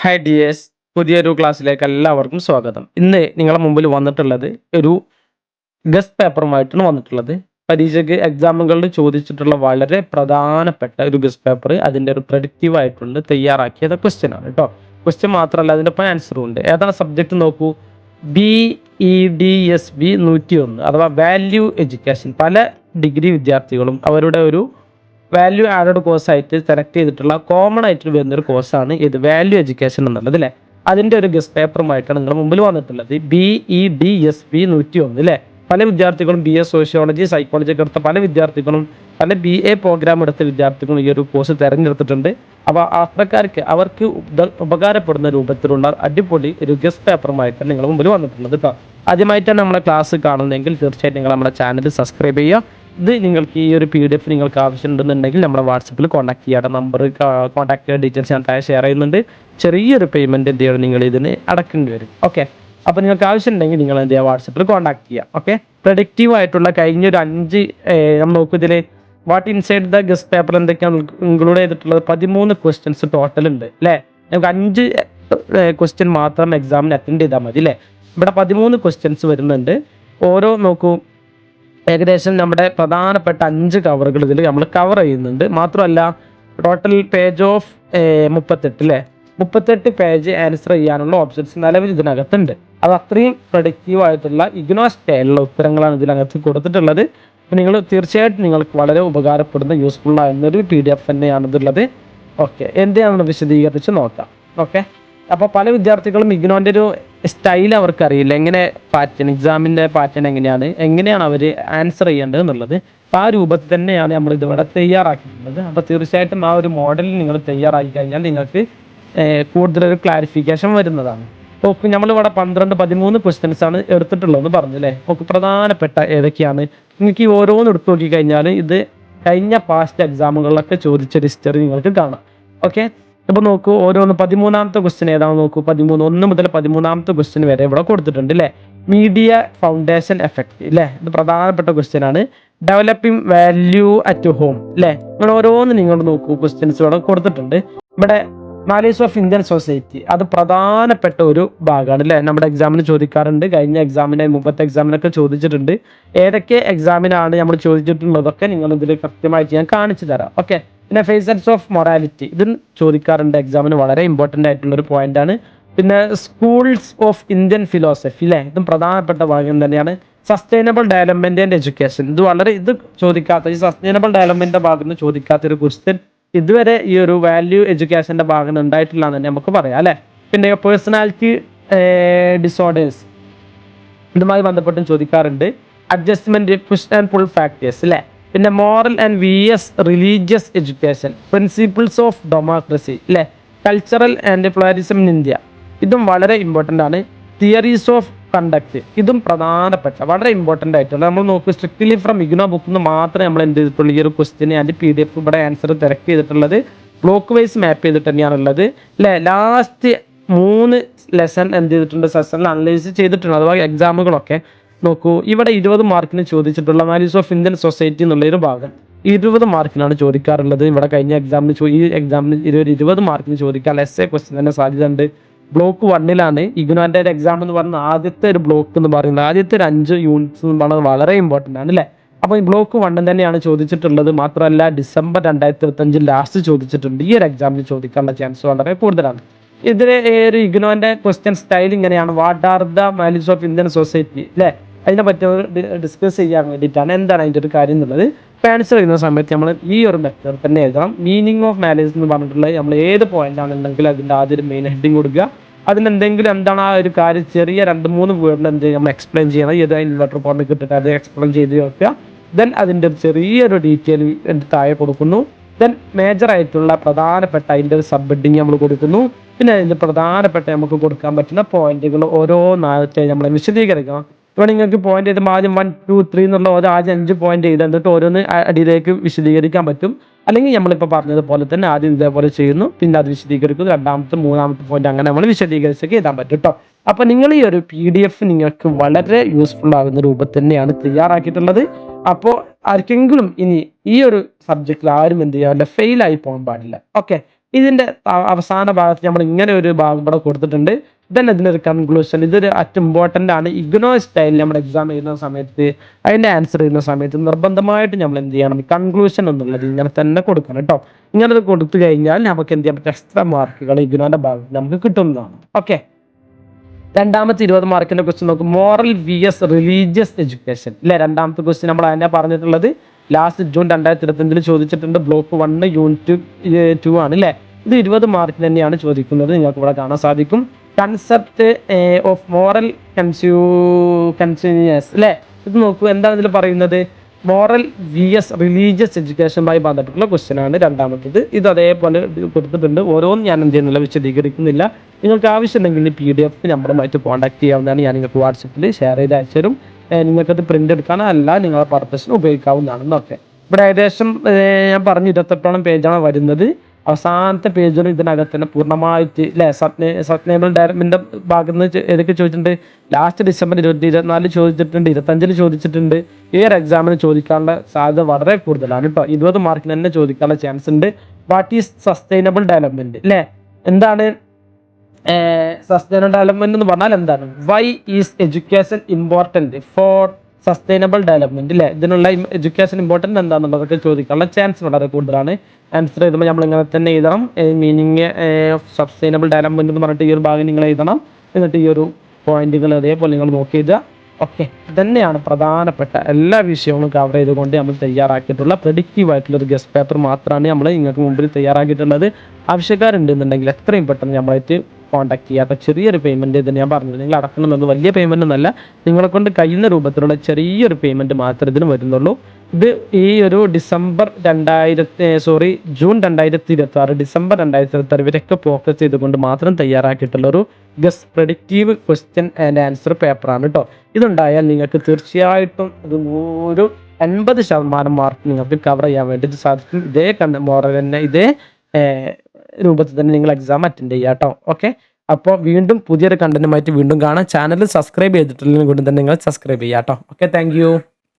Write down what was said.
Hi dears, പുതിയൊരു ക്ലാസ്സിലേക്ക് എല്ലാവർക്കും സ്വാഗതം. ഇന്ന് നിങ്ങളുടെ മുമ്പിൽ വന്നിട്ടുള്ളത് ഒരു ഗസ്റ്റ് പേപ്പറുമായിട്ടാണ് വന്നിട്ടുള്ളത്. പരീക്ഷയ്ക്ക് എക്സാമുകളിൽ ചോദിച്ചിട്ടുള്ള വളരെ പ്രധാനപ്പെട്ട ഒരു ഗസ്റ്റ് പേപ്പർ, അതിൻ്റെ ഒരു പ്രഡിക്റ്റീവ് ആയിട്ടുണ്ട് തയ്യാറാക്കിയത് ക്വസ്റ്റ്യൻ ആണ് കേട്ടോ. ക്വസ്റ്റ്യൻ മാത്രമല്ല, അതിൻ്റെ ഒപ്പം ആൻസറും ഉണ്ട്. ഏതാണ് സബ്ജക്റ്റ് നോക്കൂ, BEDSB 101 അഥവാ വാല്യൂ എഡ്യൂക്കേഷൻ. പല ഡിഗ്രി വിദ്യാർത്ഥികളും അവരുടെ ഒരു വാല്യൂ ആഡഡ് കോഴ്സായിട്ട് സെലക്ട് ചെയ്തിട്ടുള്ള കോമൺ ആയിട്ട് വരുന്നൊരു കോഴ്സാണ് ഇത് വാല്യൂ എഡ്യൂക്കേഷൻ എന്നുള്ളത് അല്ലേ. അതിൻ്റെ ഒരു ഗസ്റ്റ് പേപ്പറുമായിട്ടാണ് നിങ്ങളുടെ മുമ്പിൽ വന്നിട്ടുള്ളത്. BEDSB 101 അല്ലേ. പല വിദ്യാർത്ഥികളും BA സോഷ്യോളജി സൈക്കോളജി ഒക്കെ എടുത്ത പല വിദ്യാർത്ഥികളും പല BA പ്രോഗ്രാം എടുത്ത വിദ്യാർത്ഥികളും ഈ ഒരു കോഴ്സ് തിരഞ്ഞെടുത്തിട്ടുണ്ട്. അപ്പോൾ അത്രക്കാർക്ക് അവർക്ക് ഉപകാരപ്പെടുന്ന രൂപത്തിലുള്ള അടിപൊളി ഒരു ഗസ്റ്റ് പേപ്പറുമായിട്ടാണ് നിങ്ങളുടെ മുമ്പിൽ വന്നിട്ടുള്ളത് കേട്ടോ. ആദ്യമായിട്ടാണ് നമ്മളെ ക്ലാസ് കാണുന്നതെങ്കിൽ തീർച്ചയായിട്ടും നിങ്ങൾ നമ്മുടെ ചാനൽ സബ്സ്ക്രൈബ് ചെയ്യുക. ഇത് നിങ്ങൾക്ക് ഈ ഒരു PDF നിങ്ങൾക്ക് ആവശ്യമുണ്ടെന്നുണ്ടെങ്കിൽ നമ്മുടെ വാട്സപ്പിൽ കോൺടാക്ട് ചെയ്യാം. നമ്പർ കോൺടാക്ട് ചെയ്യുക, ഡീറ്റെയിൽസ് ഞാൻ താഴെ ഷെയർ ചെയ്യുന്നുണ്ട്. ചെറിയൊരു പേയ്മെൻറ്റ് എന്ത് ചെയ്യണം, നിങ്ങൾ ഇതിന് അടക്കേണ്ടി വരും. ഓക്കെ, അപ്പോൾ നിങ്ങൾക്ക് ആവശ്യമുണ്ടെങ്കിൽ നിങ്ങൾ എന്ത് ചെയ്യുക, വാട്സപ്പിൽ കോൺടാക്ട് ചെയ്യാം. ഓക്കെ, പ്രൊഡക്റ്റീവ് ആയിട്ടുള്ള കഴിഞ്ഞൊരു 5 നമ്മൾ നോക്കും ഇതിൽ what inside the guest paper എന്തൊക്കെയാണ് ഇൻക്ലൂഡ് ചെയ്തിട്ടുള്ളത്. 13 ക്വസ്റ്റ്യൻസ് ടോട്ടൽ ഉണ്ട് അല്ലേ. നമുക്ക് 5 ക്വസ്റ്റ്യൻ മാത്രം എക്സാമിന് അറ്റൻഡ് ചെയ്താൽ മതി അല്ലേ. ഇവിടെ 13 ക്വസ്റ്റ്യൻസ് വരുന്നുണ്ട്. ഓരോ നോക്കൂ ഏകദേശം നമ്മുടെ പ്രധാനപ്പെട്ട 5 കവറുകൾ ഇതിൽ നമ്മൾ കവർ ചെയ്യുന്നുണ്ട്. മാത്രമല്ല ടോട്ടൽ പേജ് ഓഫ് 38 അല്ലേ, 38 പേജ് ആൻസർ ചെയ്യാനുള്ള ഓപ്ഷൻസ് നിലവിൽ ഇതിനകത്തുണ്ട്. അത് അത്രയും പ്രൊഡക്റ്റീവ് ആയിട്ടുള്ള ഇഗ്നോ സ്റ്റൈലിലുള്ള ഉത്തരങ്ങളാണ് ഇതിനകത്ത് കൊടുത്തിട്ടുള്ളത്. അപ്പോൾ നിങ്ങൾ തീർച്ചയായിട്ടും നിങ്ങൾക്ക് വളരെ ഉപകാരപ്പെടുന്ന യൂസ്ഫുൾ ആയിരുന്നൊരു PDF തന്നെയാണ് ഇതുള്ളത്. ഓക്കെ, എന്തെയാണെന്ന് വിശദീകരിച്ച് നോക്കാം. ഓക്കെ, അപ്പോൾ പല വിദ്യാർത്ഥികളും ഇഗ്നോൻ്റെ ഒരു സ്റ്റൈൽ അവർക്കറിയില്ല, എങ്ങനെ പാറ്റേൺ എക്സാമിൻ്റെ പാറ്റേൺ എങ്ങനെയാണ് അവർ ആൻസർ ചെയ്യേണ്ടത് എന്നുള്ളത്. അപ്പോൾ ആ രൂപത്തിൽ തന്നെയാണ് നമ്മൾ ഇതിവിടെ തയ്യാറാക്കിയിട്ടുള്ളത്. അപ്പോൾ തീർച്ചയായിട്ടും ആ ഒരു മോഡലിൽ നിങ്ങൾ തയ്യാറാക്കി കഴിഞ്ഞാൽ നിങ്ങൾക്ക് കൂടുതലൊരു ക്ലാരിഫിക്കേഷൻ വരുന്നതാണ്. അപ്പോൾ നമ്മളിവിടെ 13 ക്വസ്റ്റ്യൻസ് ആണ് എടുത്തിട്ടുള്ളതെന്ന് പറഞ്ഞു അല്ലേ. നമുക്ക് പ്രധാനപ്പെട്ട ഏതൊക്കെയാണ് നിങ്ങൾക്ക് ഈ ഓരോന്ന് എടുത്തു നോക്കി കഴിഞ്ഞാൽ ഇത് കഴിഞ്ഞ പാസ്റ്റ് എക്സാമുകളിലൊക്കെ ചോദിച്ച ഹിസ്റ്ററി നിങ്ങൾക്ക് കാണാം. ഓക്കെ, അപ്പോൾ നോക്കൂ ഓരോന്ന് 13ാമത്തെ ക്വസ്റ്റ്യൻ ഏതാണെന്ന് നോക്കൂ. 1 മുതൽ 13ാമത്തെ ക്വസ്റ്റ്യൻ വരെ ഇവിടെ കൊടുത്തിട്ടുണ്ട് അല്ലേ. മീഡിയ ഫൗണ്ടേഷൻ എഫക്റ്റ് അല്ലേ, ഇത് പ്രധാനപ്പെട്ട ക്വസ്റ്റ്യൻ ആണ്. ഡെവലപ്പിംഗ് വാല്യൂ അറ്റ് ഹോം അല്ലേ. അങ്ങനെ ഓരോന്ന് നിങ്ങൾ നോക്കൂ, ക്വസ്റ്റ്യൻസ് ഇവിടെ കൊടുത്തിട്ടുണ്ട്. ഇവിടെ നാലേഴ്സ് ഓഫ് ഇന്ത്യൻ സൊസൈറ്റി, അത് പ്രധാനപ്പെട്ട ഒരു ഭാഗമാണ് അല്ലേ. നമ്മുടെ എക്സാമിന് ചോദിക്കാറുണ്ട്, കഴിഞ്ഞ എക്സാമിന് മുമ്പത്തെ എക്സാമിനൊക്കെ ചോദിച്ചിട്ടുണ്ട്. ഏതൊക്കെ എക്സാമിനാണ് നമ്മൾ ചോദിച്ചിട്ടുള്ളതൊക്കെ നിങ്ങൾ ഇതിൽ കൃത്യമായിട്ട് ഞാൻ കാണിച്ചു തരാം. ഓക്കെ, പിന്നെ ഫേസസ് ഓഫ് മൊറാലിറ്റി ഇതും ചോദിക്കാറുണ്ട് എക്സാമിന്, വളരെ ഇമ്പോർട്ടൻ്റ് ആയിട്ടുള്ളൊരു പോയിന്റ് ആണ്. പിന്നെ സ്കൂൾസ് ഓഫ് ഇന്ത്യൻ ഫിലോസഫി അല്ലേ, ഇതും പ്രധാനപ്പെട്ട ഭാഗം തന്നെയാണ്. സസ്റ്റൈനബിൾ ഡെവലപ്മെന്റ് ആൻഡ് എഡ്യൂക്കേഷൻ, ഇത് ചോദിക്കാത്ത, ഈ സസ്റ്റൈനബിൾ ഡെവലപ്മെന്റിന്റെ ഭാഗത്ത് നിന്ന് ചോദിക്കാത്തൊരു ക്വസ്റ്റ്യൻ ഇതുവരെ ഈ ഒരു വാല്യൂ എഡ്യൂക്കേഷന്റെ ഭാഗത്ത് ഉണ്ടായിട്ടില്ല എന്ന് തന്നെ നമുക്ക് പറയാം അല്ലേ. പിന്നെ പേഴ്സണാലിറ്റി ഡിസോർഡേഴ്സ് ഇതുമായി ബന്ധപ്പെട്ടും ചോദിക്കാറുണ്ട്. Adjustment, push and pull factors അല്ലേ. പിന്നെ moral and VS religious education, principles of democracy അല്ലേ, cultural and pluralism in India, ഇതും വളരെ ഇമ്പോർട്ടൻ്റ് ആണ്. തിയറീസ് ഓഫ് കണ്ടക്ട്, ഇതും പ്രധാനപ്പെട്ട വളരെ ഇമ്പോർട്ടൻ്റ് ആയിട്ടുള്ള നമ്മൾ നോക്കുക. സ്ട്രിക്ട്ലി ഫ്രം ഇഗ്നോ ബുക്കിൽ നിന്ന് മാത്രമേ നമ്മൾ എന്ത് ചെയ്തിട്ടുള്ളൂ, ഈ ഒരു ക്വസ്റ്റ്യൻ ആൻഡ് PDF ഇവിടെ ആൻസർ തിരക്ക് ചെയ്തിട്ടുള്ളത് ബ്ലോക്ക് വൈസ് മാപ്പ് ചെയ്തിട്ട് തന്നെയാണുള്ളത് അല്ലേ. ലാസ്റ്റ് 3 ലെസൺ എന്ത് ചെയ്തിട്ടുണ്ട്, സെഷനിൽ അനലൈസ് ചെയ്തിട്ടുണ്ട്. അഥവാ എക്സാമുകളൊക്കെ നോക്കൂ, ഇവിടെ 20 മാർക്കിന് ചോദിച്ചിട്ടുള്ള വാല്യൂസ് ഓഫ് ഇന്ത്യൻ സൊസൈറ്റി എന്നുള്ളൊരു ഭാഗം 20 മാർക്കിനാണ് ചോദിക്കാറുള്ളത്. ഇവിടെ കഴിഞ്ഞ എക്സാമിന് ഈ എക്സാമിന് 20 മാർക്കിന് ചോദിക്കാൻ essay ക്വസ്റ്റ്യൻ തന്നെ സാധ്യത ഉണ്ട്. ബ്ലോക്ക് 1ലാണ് ഇഗ്നോന്റെ ഒരു എക്സാം എന്ന് പറയുന്ന ആദ്യത്തെ ഒരു ബ്ലോക്ക് എന്ന് പറയുന്നത്, ആദ്യത്തെ ഒരു 5 യൂണിറ്റ്സ് എന്ന് പറയുന്നത് വളരെ ഇമ്പോർട്ടൻ്റ് ആണ് അല്ലേ. അപ്പോൾ ഈ ബ്ലോക്ക് 1 തന്നെയാണ് ചോദിച്ചിട്ടുള്ളത്. മാത്രമല്ല ഡിസംബർ 2025 ലാസ്റ്റ് ചോദിച്ചിട്ടുണ്ട്. ഈ ഒരു എക്സാമിന് ചോദിക്കാനുള്ള ചാൻസ് വളരെ കൂടുതലാണ്. ഇതിലെ ഒരു ഇഗ്നോന്റെ ക്വസ്റ്റ്യൻ സ്റ്റൈൽ ഇങ്ങനെയാണ്. What are the values of Indian society അല്ലേ, അതിനെ പറ്റി ഡിസ്കസ് ചെയ്യാൻ വേണ്ടിയിട്ടാണ് എന്താണ് അതിൻ്റെ ഒരു കാര്യം എന്നുള്ളത്. ആൻസർ ചെയ്യുന്ന സമയത്ത് നമ്മൾ ഈ ഒരു മെത്തേഡ് തന്നെ എഴുതണം. മീനിങ് ഓഫ് മാരേജ് എന്ന് പറഞ്ഞിട്ടുള്ളത് നമ്മൾ ഏത് പോയിന്റ് ആണെന്നുണ്ടെങ്കിൽ അതിൻ്റെ ആദ്യം ഒരു മെയിൻ ഹെഡിങ് കൊടുക്കുക. അതിനെന്തെങ്കിലും എന്താണ് ആ ഒരു കാര്യം ചെറിയ 2-3 വേർഡിൽ എന്ത് ചെയ്യും, നമ്മൾ എക്സ്പ്ലെയിൻ ചെയ്യണം. ഏത് ഇൻവെർട്ടർ ഫോമിൽ കിട്ടിയിട്ട് അത് എക്സ്പ്ലെയിൻ ചെയ്ത് വെക്കുക. ദെൻ അതിൻ്റെ ചെറിയൊരു ഡീറ്റെയിൽ താഴെ കൊടുക്കുന്നു. ദെൻ മേജർ ആയിട്ടുള്ള പ്രധാനപ്പെട്ട അതിൻ്റെ ഒരു സബ് ഹെഡിങ് നമ്മൾ കൊടുക്കുന്നു. പിന്നെ അതിൻ്റെ പ്രധാനപ്പെട്ട നമുക്ക് കൊടുക്കാൻ പറ്റുന്ന പോയിന്റുകൾ ഓരോന്നായിട്ട് നമ്മൾ വിശദീകരിക്കണം. ഇപ്പോൾ നിങ്ങൾക്ക് പോയിന്റ് ചെയ്തുമ്പോൾ ആദ്യം 1, 2, 3 എന്നുള്ള ആദ്യം 5 പോയിന്റ് ചെയ്ത് എന്നിട്ട് ഓരോന്ന് അടിയിലേക്ക് വിശദീകരിക്കാൻ പറ്റും. അല്ലെങ്കിൽ നമ്മളിപ്പോൾ പറഞ്ഞതുപോലെ തന്നെ ആദ്യം ഇതേപോലെ ചെയ്യുന്നു, പിന്നെ അത് വിശദീകരിക്കുന്നു, 2ാമത്തെ 3ാമത്തെ പോയിന്റ് അങ്ങനെ നമ്മൾ വിശദീകരിച്ചൊക്കെ എഴുതാൻ പറ്റും കേട്ടോ. അപ്പോൾ നിങ്ങൾ ഈ ഒരു PDF നിങ്ങൾക്ക് വളരെ യൂസ്ഫുൾ ആകുന്ന രൂപത്തിൽ തന്നെയാണ് തയ്യാറാക്കിയിട്ടുള്ളത്. അപ്പോൾ ആർക്കെങ്കിലും ഇനി ഈ ഒരു സബ്ജക്റ്റിൽ ആരും എന്ത് ചെയ്യാറില്ല, ഫെയിൽ ആയി പോകാൻ പാടില്ല. ഓക്കെ, ഇതിൻ്റെ അവസാന ഭാഗത്ത് നമ്മൾ ഇങ്ങനെ ഒരു ഭാഗം ഇവിടെ കൊടുത്തിട്ടുണ്ട്. തന്നെ ഇതിനൊരു കൺക്ലൂഷൻ, ഇതൊരു ഇമ്പോർട്ടൻ്റ് ആണ്. ഇഗ്നോ സ്റ്റൈലിൽ നമ്മൾ എക്സാം എഴുതുന്ന സമയത്ത്, അതിൻ്റെ ആൻസർ ചെയ്യുന്ന സമയത്ത് നിർബന്ധമായിട്ട് നമ്മൾ എന്ത് ചെയ്യണം, കൺക്ലൂഷൻ എന്നുള്ളത് ഇങ്ങനെ തന്നെ കൊടുക്കണം കേട്ടോ. ഇങ്ങനെ കൊടുത്തു കഴിഞ്ഞാൽ നമുക്ക് എന്ത് ചെയ്യാൻ പറ്റും, എക്സ്ട്രാ മാർക്കുകൾ ഇഗ്നോന്റെ ഭാഗത്ത് നമുക്ക് കിട്ടുന്നതാണ്. ഓക്കെ, രണ്ടാമത്തെ 20 മാർക്കിന്റെ ക്വസ്റ്റ്യൻ നോക്കും. മോറൽ vs റിലീജിയസ് എഡ്യൂക്കേഷൻ അല്ലെ, രണ്ടാമത്തെ ക്വസ്റ്റ്യൻ നമ്മൾ അതിനെ പറഞ്ഞിട്ടുള്ളത് ലാസ്റ്റ് ജൂൺ 2025 ചോദിച്ചിട്ടുണ്ട്. ബ്ലോക്ക് 1 യൂണിറ്റ് 2 ആണ് അല്ലേ. ഇത് 20 മാർക്കിന് തന്നെയാണ് ചോദിക്കുന്നത്, നിങ്ങൾക്ക് ഇവിടെ കാണാൻ സാധിക്കും. കൺസെപ്റ്റ് ഓഫ് മോറൽ കൺസ്യൂനിയസ് അല്ലേ. ഇത് നോക്കൂ, എന്താണ് ഇതിൽ പറയുന്നത്, മോറൽ vs റിലീജിയസ് എഡ്യൂക്കേഷനുമായി ബന്ധപ്പെട്ടുള്ള ക്വസ്റ്റ്യൻ ആണ് രണ്ടാമത്തേത്. ഇത് അതേപോലെ കൊടുത്തിട്ടുണ്ട്. ഓരോന്നും ഞാൻ എന്ത് ചെയ്യുന്നില്ല, വിശദീകരിക്കുന്നില്ല. നിങ്ങൾക്ക് ആവശ്യമുണ്ടെങ്കിൽ PDF നമ്പറുമായിട്ട് കോൺടാക്ട് ചെയ്യാവുന്നതാണ്. ഞാൻ നിങ്ങൾക്ക് വാട്സപ്പിൽ ഷെയർ ചെയ്ത് അയച്ചുതരും. നിങ്ങൾക്കത് പ്രിൻ്റ് എടുക്കാനോ അല്ല നിങ്ങളുടെ പർപ്പസിന് ഉപയോഗിക്കാവുന്നതാണെന്നൊക്കെ. ഇവിടെ ഏകദേശം ഞാൻ പറഞ്ഞു 28ഓളം പേജാണ് വരുന്നത്. അവസാനത്തെ പേജിൽ ഇതിനകത്ത് തന്നെ പൂർണ്ണമായിട്ട് അല്ലേ സസ്റ്റൈനബിൾ ഡെവലപ്മെൻറ്റിൻ്റെ ഭാഗത്ത് നിന്ന് ഏതൊക്കെ ചോദിച്ചിട്ടുണ്ട്. ലാസ്റ്റ് ഡിസംബർ 24 ചോദിച്ചിട്ടുണ്ട്, 25 ചോദിച്ചിട്ടുണ്ട്. ഈ ഒരു എക്സാമിന് ചോദിക്കാനുള്ള സാധ്യത വളരെ കൂടുതലാണ് കേട്ടോ. 20 മാർക്കിന് തന്നെ ചോദിക്കാനുള്ള ചാൻസ് ഉണ്ട്. വാട്ട് ഈസ് സസ്റ്റൈനബിൾ ഡെവലപ്മെൻറ്റ് അല്ലേ, എന്താണ് സസ്റ്റൈനബിൾ ഡെവലപ്മെന്റ് എന്ന് പറഞ്ഞാൽ എന്താണ്, why is education important for sustainable development അല്ലേ. ഇതിനുള്ള എഡ്യൂക്കേഷൻ ഇമ്പോർട്ടൻറ്റ് എന്താണെന്നുള്ളതൊക്കെ ചോദിക്കാനുള്ള ചാൻസ് വളരെ കൂടുതലാണ്. ആൻസർ എഴുതുമ്പോൾ നമ്മൾ ഇങ്ങനെ തന്നെ എഴുതണം. മീനിങ് ഓഫ് സസ്റ്റൈനബിൾ ഡെവലപ്മെന്റ് എന്ന് പറഞ്ഞിട്ട് ഈ ഒരു ഭാഗം നിങ്ങൾ എഴുതണം. എന്നിട്ട് ഈ ഒരു പോയിന്റുകൾ അതേപോലെ നിങ്ങൾ നോക്കി എഴുതുക. ഓക്കെ, ഇതന്നെയാണ് പ്രധാനപ്പെട്ട എല്ലാ വിഷയങ്ങളും കവർ ചെയ്തുകൊണ്ട് നമ്മൾ തയ്യാറാക്കിയിട്ടുള്ള പ്രഡിക്റ്റീവ് ആയിട്ടുള്ള ഒരു ഗസ്റ്റ് പേപ്പർ മാത്രമാണ് നമ്മൾ നിങ്ങൾക്ക് മുമ്പിൽ തയ്യാറാക്കിയിട്ടുള്ളത്. ആവശ്യക്കാരുണ്ടെന്നുണ്ടെങ്കിൽ എത്രയും പെട്ടെന്ന് നമ്മളായിട്ട് കോൺടാക്ട് ചെയ്യാത്ത ചെറിയൊരു പേയ്മെൻറ്റ് ഇത് ഞാൻ പറഞ്ഞത്, നിങ്ങൾ അടക്കണമെന്നത് വലിയ പേയ്മെൻ്റ് ഒന്നല്ല, നിങ്ങളെ കൊണ്ട് കഴിയുന്ന രൂപത്തിലുള്ള ചെറിയൊരു പേയ്മെൻറ്റ് മാത്രമേ ഇതിന് വരുന്നുള്ളൂ. ഇത് ഈ ഒരു ജൂൺ 2026 ഡിസംബർ 2026 ഇവരൊക്കെ ഫോക്കസ് ചെയ്തുകൊണ്ട് മാത്രം തയ്യാറാക്കിയിട്ടുള്ള ഒരു guest predictive question and answer പേപ്പറാണ് കേട്ടോ. ഇതുണ്ടായാൽ നിങ്ങൾക്ക് തീർച്ചയായിട്ടും ഇത് ഒരു 80% മാർക്ക് നിങ്ങൾക്ക് കവർ ചെയ്യാൻ വേണ്ടിയിട്ട് സാധിക്കും. ഇതേ മോഡൽ തന്നെ ഇതേ രൂപത്തിൽ തന്നെ നിങ്ങൾ എക്സാം അറ്റൻഡ് ചെയ്യുക കേട്ടോ. ഓക്കെ, അപ്പോൾ വീണ്ടും പുതിയൊരു കണ്ടന്റുമായിട്ട് വീണ്ടും കാണാം. ചാനൽ സബ്സ്ക്രൈബ് ചെയ്തിട്ടില്ലെങ്കിൽ കൊണ്ട് തന്നെ നിങ്ങൾ സബ്സ്ക്രൈബ് ചെയ്യുക കേട്ടോ. Okay, thank you.